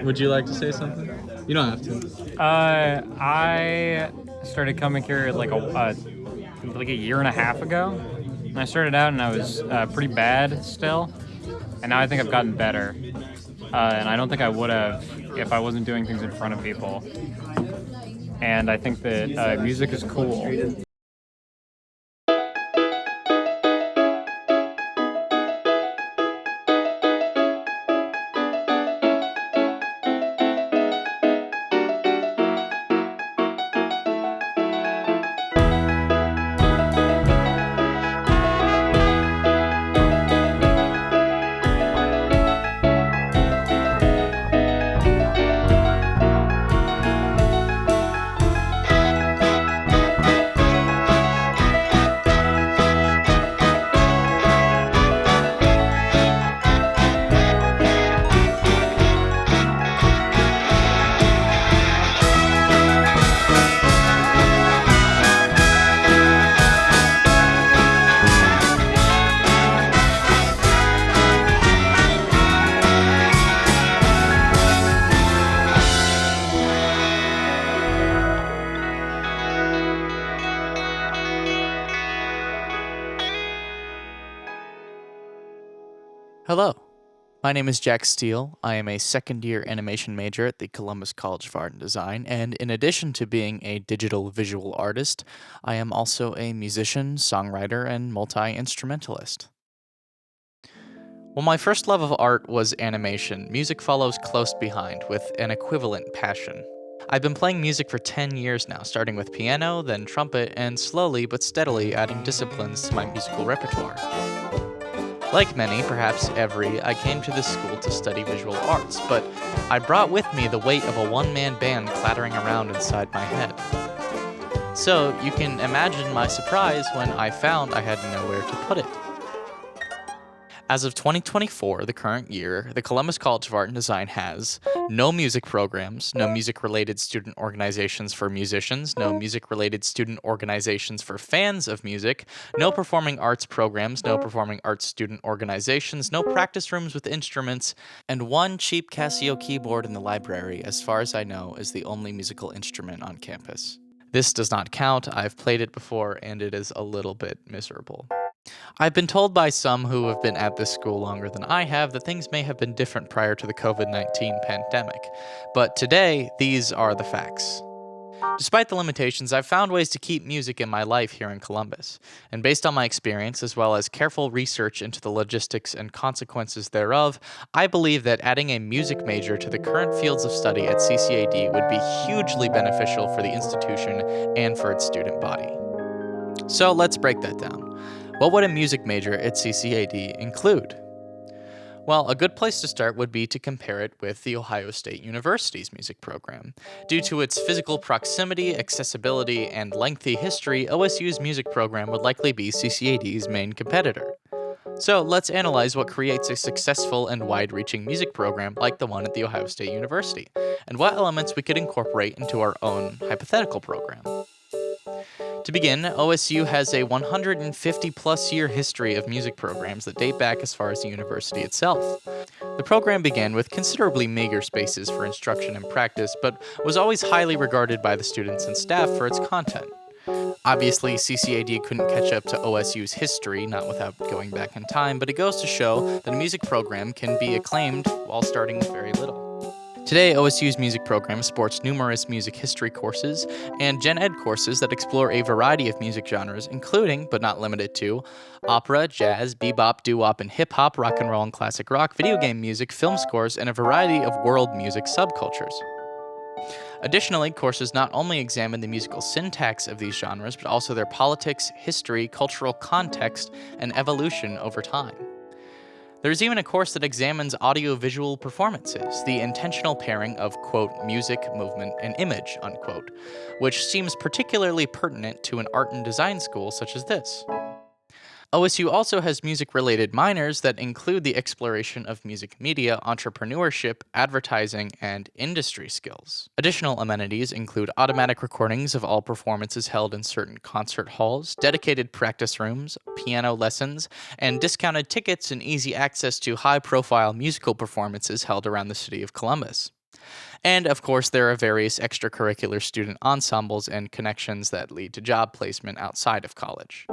Would you like to say something? You don't have to. I started coming here like a year and a half ago. And I started out and I was pretty bad still, and now I think I've gotten better. And I don't think I would have if I wasn't doing things in front of people. And I think that music is cool. Hello, my name is Jack Steele. I am a second-year animation major at the Columbus College of Art and Design, and in addition to being a digital visual artist, I am also a musician, songwriter, and multi-instrumentalist. While my first love of art was animation, music follows close behind with an equivalent passion. I've been playing music for 10 years now, starting with piano, then trumpet, and slowly but steadily adding disciplines to my musical repertoire. Like many, perhaps every, I came to this school to study visual arts, but I brought with me the weight of a one-man band clattering around inside my head. So you can imagine my surprise when I found I had nowhere to put it. As of 2024, the current year, the Columbus College of Art and Design has no music programs, no music-related student organizations for musicians, no music-related student organizations for fans of music, no performing arts programs, no performing arts student organizations, no practice rooms with instruments, and one cheap Casio keyboard in the library, as far as I know, is the only musical instrument on campus. This does not count, I've played it before, and it is a little bit miserable. I've been told by some who have been at this school longer than I have that things may have been different prior to the COVID-19 pandemic, but today, these are the facts. Despite the limitations, I've found ways to keep music in my life here in Columbus, and based on my experience as well as careful research into the logistics and consequences thereof, I believe that adding a music major to the current fields of study at CCAD would be hugely beneficial for the institution and for its student body. So let's break that down. What would a music major at CCAD include? Well, a good place to start would be to compare it with The Ohio State University's music program. Due to its physical proximity, accessibility, and lengthy history, OSU's music program would likely be CCAD's main competitor. So let's analyze what creates a successful and wide-reaching music program like the one at The Ohio State University, and what elements we could incorporate into our own hypothetical program. To begin, OSU has a 150-plus year history of music programs that date back as far as the university itself. The program began with considerably meager spaces for instruction and practice, but was always highly regarded by the students and staff for its content. Obviously, CCAD couldn't catch up to OSU's history, not without going back in time, but it goes to show that a music program can be acclaimed while starting with very little. Today, OSU's music program sports numerous music history courses and gen ed courses that explore a variety of music genres, including, but not limited to, opera, jazz, bebop, doo-wop, and hip-hop, rock and roll and classic rock, video game music, film scores, and a variety of world music subcultures. Additionally, courses not only examine the musical syntax of these genres, but also their politics, history, cultural context, and evolution over time. There's even a course that examines audiovisual performances, the intentional pairing of, quote, music, movement, and image, unquote, which seems particularly pertinent to an art and design school such as this. OSU also has music-related minors that include the exploration of music media, entrepreneurship, advertising, and industry skills. Additional amenities include automatic recordings of all performances held in certain concert halls, dedicated practice rooms, piano lessons, and discounted tickets and easy access to high-profile musical performances held around the city of Columbus. And of course, there are various extracurricular student ensembles and connections that lead to job placement outside of college.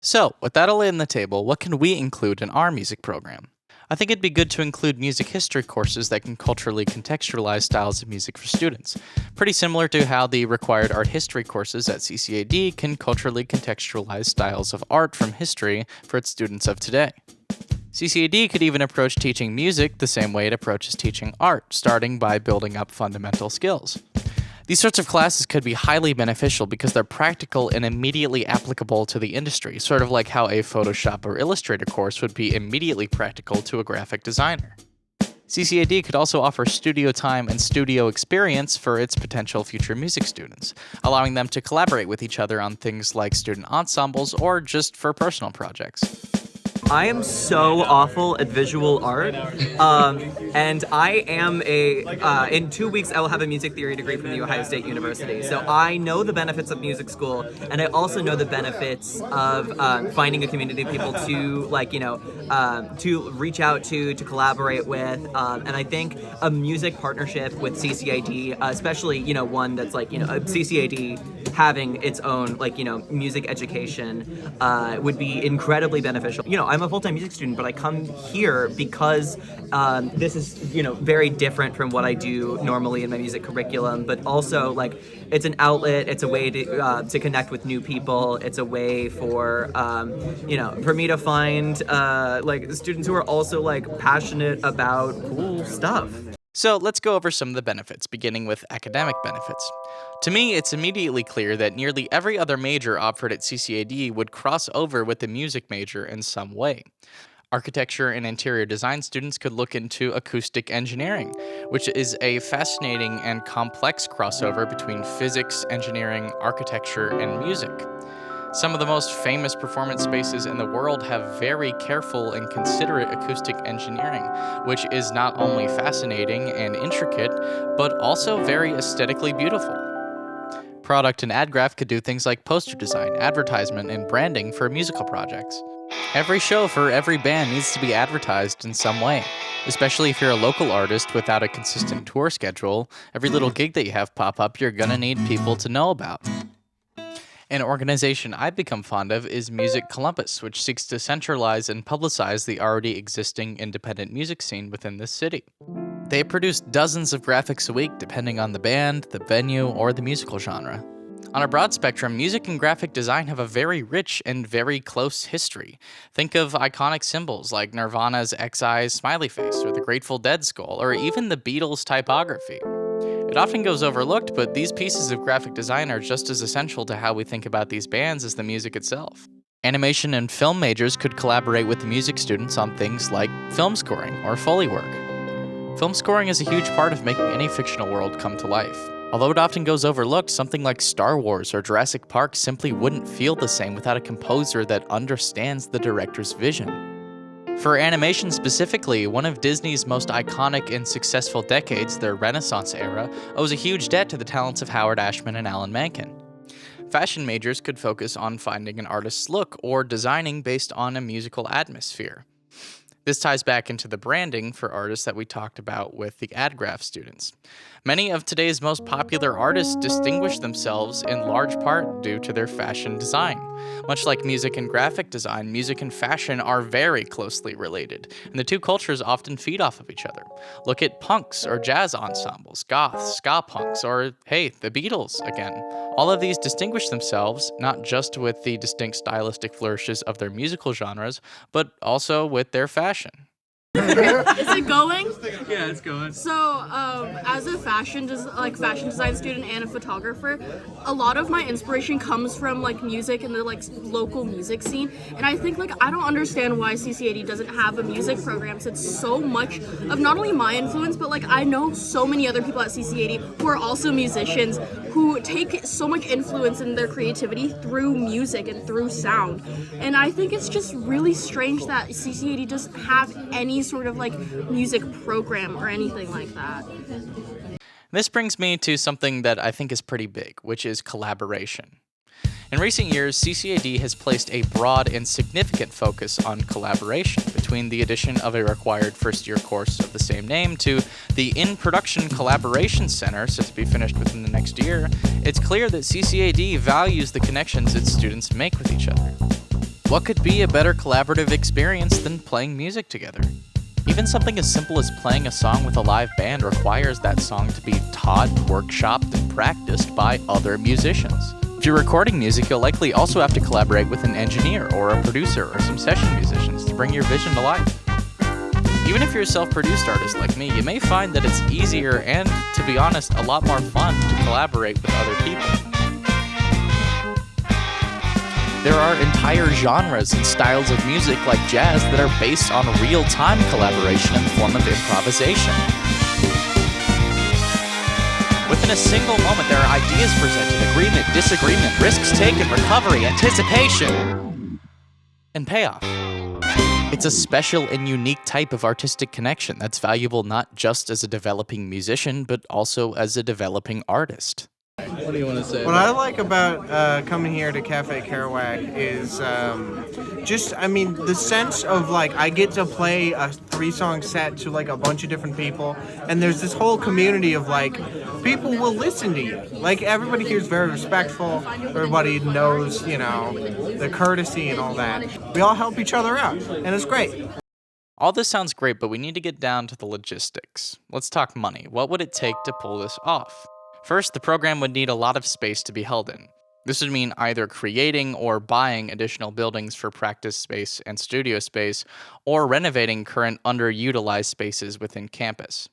So, with that all in the table, what can we include in our music program? I think it'd be good to include music history courses that can culturally contextualize styles of music for students, pretty similar to how the required art history courses at CCAD can culturally contextualize styles of art from history for its students of today. CCAD could even approach teaching music the same way it approaches teaching art, starting by building up fundamental skills. These sorts of classes could be highly beneficial because they're practical and immediately applicable to the industry, sort of like how a Photoshop or Illustrator course would be immediately practical to a graphic designer. CCAD could also offer studio time and studio experience for its potential future music students, allowing them to collaborate with each other on things like student ensembles or just for personal projects. I am so awful at visual art, and I am in 2 weeks I will have a music theory degree from the Ohio State University. So I know the benefits of music school, and I also know the benefits of finding a community of people to to reach out to collaborate with, and I think a music partnership with CCAD, especially one that's CCAD having its own music education would be incredibly beneficial. I'm a full-time music student, but I come here because this is very different from what I do normally in my music curriculum, but also it's an outlet, it's a way to connect with new people, it's a way for for me to find students who are also passionate about cool stuff. So let's go over some of the benefits, beginning with academic benefits. To me, it's immediately clear that nearly every other major offered at CCAD would cross over with the music major in some way. Architecture and interior design students could look into acoustic engineering, which is a fascinating and complex crossover between physics, engineering, architecture, and music. Some of the most famous performance spaces in the world have very careful and considerate acoustic engineering, which is not only fascinating and intricate, but also very aesthetically beautiful. Product and ad graph could do things like poster design, advertisement, and branding for musical projects. Every show for every band needs to be advertised in some way, especially if you're a local artist without a consistent tour schedule. Every little gig that you have pop up, you're gonna need people to know about. An organization I've become fond of is Music Columbus, which seeks to centralize and publicize the already existing independent music scene within this city. They produce dozens of graphics a week depending on the band, the venue, or the musical genre. On a broad spectrum, music and graphic design have a very rich and very close history. Think of iconic symbols like Nirvana's X-Eyes smiley face, or the Grateful Dead skull, or even the Beatles' typography. It often goes overlooked, but these pieces of graphic design are just as essential to how we think about these bands as the music itself. Animation and film majors could collaborate with the music students on things like film scoring or Foley work. Film scoring is a huge part of making any fictional world come to life. Although it often goes overlooked, something like Star Wars or Jurassic Park simply wouldn't feel the same without a composer that understands the director's vision. For animation specifically, one of Disney's most iconic and successful decades, their Renaissance era, owes a huge debt to the talents of Howard Ashman and Alan Menken. Fashion majors could focus on finding an artist's look or designing based on a musical atmosphere. This ties back into the branding for artists that we talked about with the ad graph students. Many of today's most popular artists distinguish themselves in large part due to their fashion design. Much like music and graphic design, music and fashion are very closely related, and the two cultures often feed off of each other. Look at punks or jazz ensembles, goths, ska punks, or hey, the Beatles again. All of these distinguish themselves not just with the distinct stylistic flourishes of their musical genres, but also with their fashion. Is it going? Yeah, it's going. So, as a fashion design student and a photographer, a lot of my inspiration comes from music and the local music scene. And I think I don't understand why CCAD doesn't have a music program, since so much of not only my influence, but I know so many other people at CCAD who are also musicians who take so much influence in their creativity through music and through sound. And I think it's just really strange that CCAD doesn't have any sort of music program or anything like that. This brings me to something that I think is pretty big, which is collaboration. In recent years, CCAD has placed a broad and significant focus on collaboration, between the addition of a required first-year course of the same name to the In-Production Collaboration Center, set to be finished within the next year. It's clear that CCAD values the connections its students make with each other. What could be a better collaborative experience than playing music together? Even something as simple as playing a song with a live band requires that song to be taught, workshopped, and practiced by other musicians. If you're recording music, you'll likely also have to collaborate with an engineer or a producer or some session musicians to bring your vision to life. Even if you're a self-produced artist like me, you may find that it's easier and, to be honest, a lot more fun to collaborate with other people. There are entire genres and styles of music like jazz that are based on real-time collaboration in the form of improvisation. Within a single moment, there are ideas presented, agreement, disagreement, risks taken, recovery, anticipation, and payoff. It's a special and unique type of artistic connection that's valuable not just as a developing musician, but also as a developing artist. What do you want to say? What I like about coming here to Cafe Kerouac is the sense of I get to play a 3-song set to a bunch of different people, and there's this whole community of people will listen to you. Everybody here is very respectful. Everybody knows, the courtesy and all that. We all help each other out, and it's great. All this sounds great, but we need to get down to the logistics. Let's talk money. What would it take to pull this off? First, the program would need a lot of space to be held in. This would mean either creating or buying additional buildings for practice space and studio space, or renovating current underutilized spaces within campus.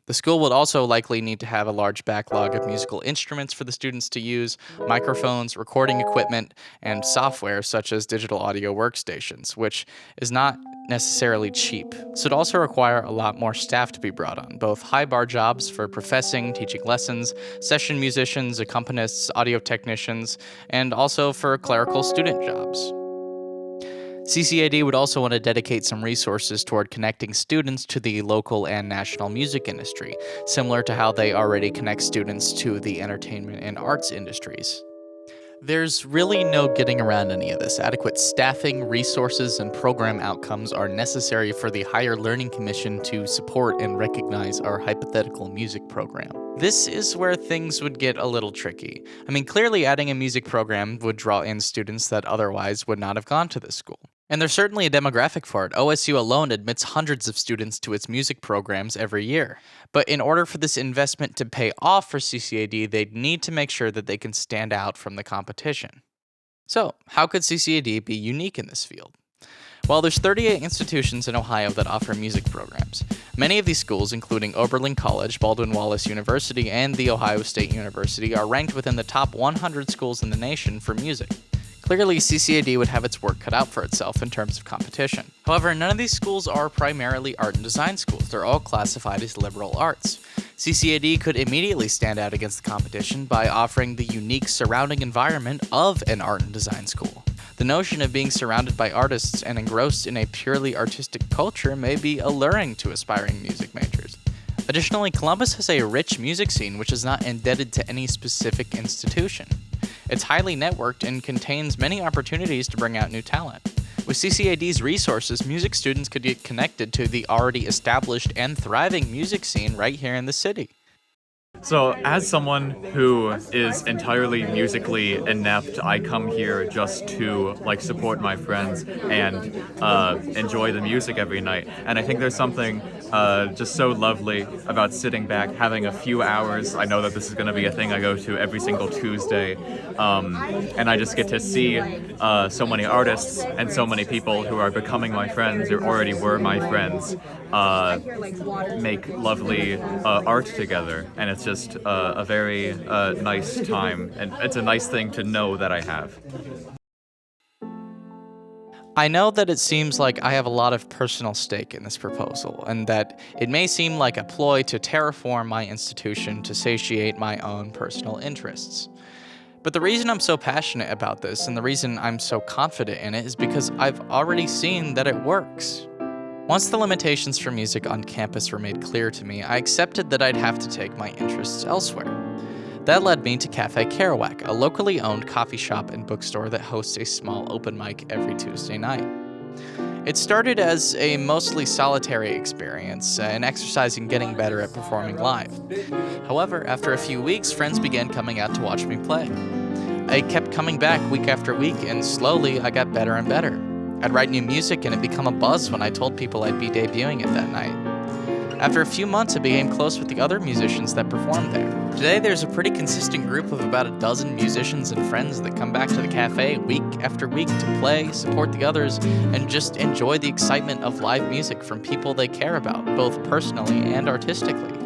The school would also likely need to have a large backlog of musical instruments for the students to use, microphones, recording equipment, and software such as digital audio workstations, which is not necessarily cheap. So it'd also require a lot more staff to be brought on, both high-bar jobs for professing, teaching lessons, session musicians, accompanists, audio technicians, and also for clerical student jobs. CCAD would also want to dedicate some resources toward connecting students to the local and national music industry, similar to how they already connect students to the entertainment and arts industries. There's really no getting around any of this. Adequate staffing, resources, and program outcomes are necessary for the Higher Learning Commission to support and recognize our hypothetical music program. This is where things would get a little tricky. Clearly adding a music program would draw in students that otherwise would not have gone to this school. And there's certainly a demographic for it. OSU alone admits hundreds of students to its music programs every year. But in order for this investment to pay off for CCAD, they'd need to make sure that they can stand out from the competition. So, how could CCAD be unique in this field? Well, there's 38 institutions in Ohio that offer music programs. Many of these schools, including Oberlin College, Baldwin-Wallace University, and The Ohio State University, are ranked within the top 100 schools in the nation for music. Clearly, CCAD would have its work cut out for itself in terms of competition. However, none of these schools are primarily art and design schools. They're all classified as liberal arts. CCAD could immediately stand out against the competition by offering the unique surrounding environment of an art and design school. The notion of being surrounded by artists and engrossed in a purely artistic culture may be alluring to aspiring music majors. Additionally, Columbus has a rich music scene which is not indebted to any specific institution. It's highly networked and contains many opportunities to bring out new talent. With CCAD's resources, music students could get connected to the already established and thriving music scene right here in the city. So, as someone who is entirely musically inept, I come here just to support my friends and enjoy the music every night. And I think there's something just so lovely about sitting back, having a few hours. I know that this is going to be a thing I go to every single Tuesday, and I just get to see so many artists and so many people who are becoming my friends or already were my friends make lovely art together, and it's just a very nice time, and it's a nice thing to know that I have. I know that it seems like I have a lot of personal stake in this proposal, and that it may seem like a ploy to terraform my institution to satiate my own personal interests. But the reason I'm so passionate about this, and the reason I'm so confident in it, is because I've already seen that it works. Once the limitations for music on campus were made clear to me, I accepted that I'd have to take my interests elsewhere. That led me to Cafe Kerouac, a locally owned coffee shop and bookstore that hosts a small open mic every Tuesday night. It started as a mostly solitary experience, an exercise in getting better at performing live. However, after a few weeks, friends began coming out to watch me play. I kept coming back week after week, and slowly I got better and better. I'd write new music, and it became a buzz when I told people I'd be debuting it that night. After a few months, I became close with the other musicians that performed there. Today, there's a pretty consistent group of about a dozen musicians and friends that come back to the cafe week after week to play, support the others, and just enjoy the excitement of live music from people they care about, both personally and artistically.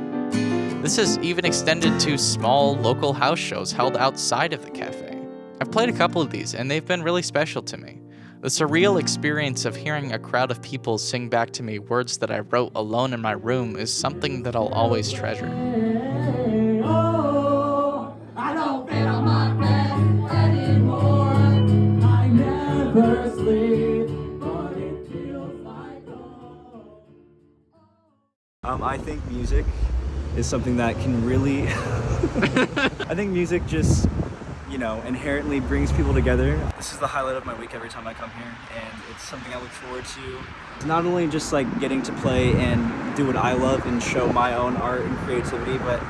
This has even extended to small, local house shows held outside of the cafe. I've played a couple of these, and they've been really special to me. The surreal experience of hearing a crowd of people sing back to me words that I wrote alone in my room is something that I'll always treasure. I think music is something that can really I think music just inherently brings people together. This is the highlight of my week every time I come here, and it's something I look forward to. Not only just like getting to play and do what I love and show my own art and creativity, but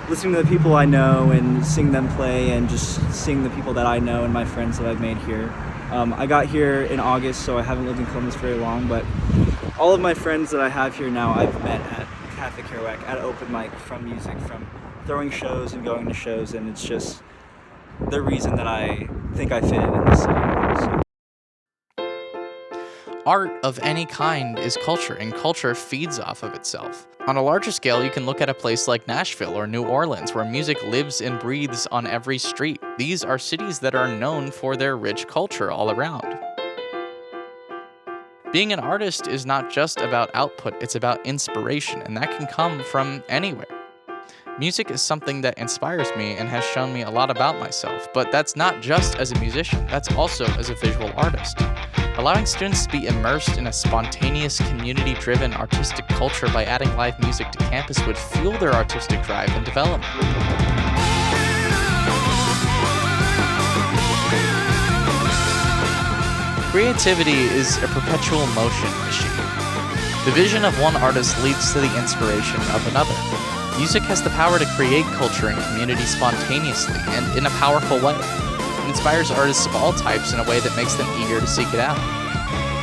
listening to the people I know and seeing them play and just seeing the people that I know and my friends that I've made here. I got here in August, so I haven't lived in Columbus very long, but all of my friends that I have here now I've met at Cafe Kerouac, at open mic, from music, from throwing shows and going to shows, and it's just the reason that I think I fit in this scene. Art of any kind is culture, and culture feeds off of itself. On a larger scale, you can look at a place like Nashville or New Orleans, where music lives and breathes on every street. These are cities that are known for their rich culture all around. Being an artist is not just about output, it's about inspiration, and that can come from anywhere. Music is something that inspires me and has shown me a lot about myself, but that's not just as a musician, that's also as a visual artist. Allowing students to be immersed in a spontaneous, community-driven artistic culture by adding live music to campus would fuel their artistic drive and development. Creativity is a perpetual motion machine. The vision of one artist leads to the inspiration of another. Music has the power to create culture and community spontaneously and in a powerful way. It inspires artists of all types in a way that makes them eager to seek it out.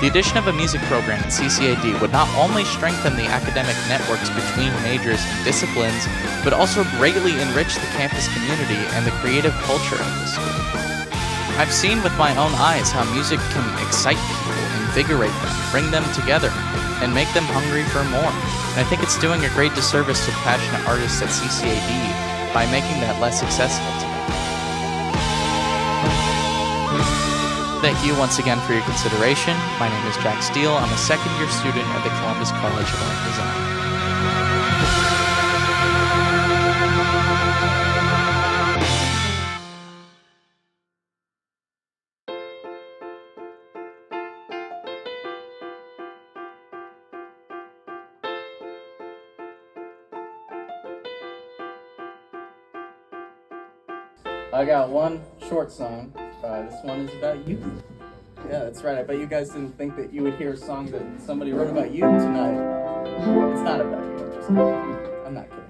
The addition of a music program at CCAD would not only strengthen the academic networks between majors and disciplines, but also greatly enrich the campus community and the creative culture of the school. I've seen with my own eyes how music can excite people, invigorate them, bring them together, and make them hungry for more. And I think it's doing a great disservice to the passionate artists at CCAD by making that less accessible to them. Thank you once again for your consideration. My name is Jack Steele. I'm a second-year student at the Columbus College of Art and Design. I got one short song. This one is about you. Yeah, that's right. I bet you guys didn't think that you would hear a song that somebody wrote about you tonight. It's not about you. I'm not kidding.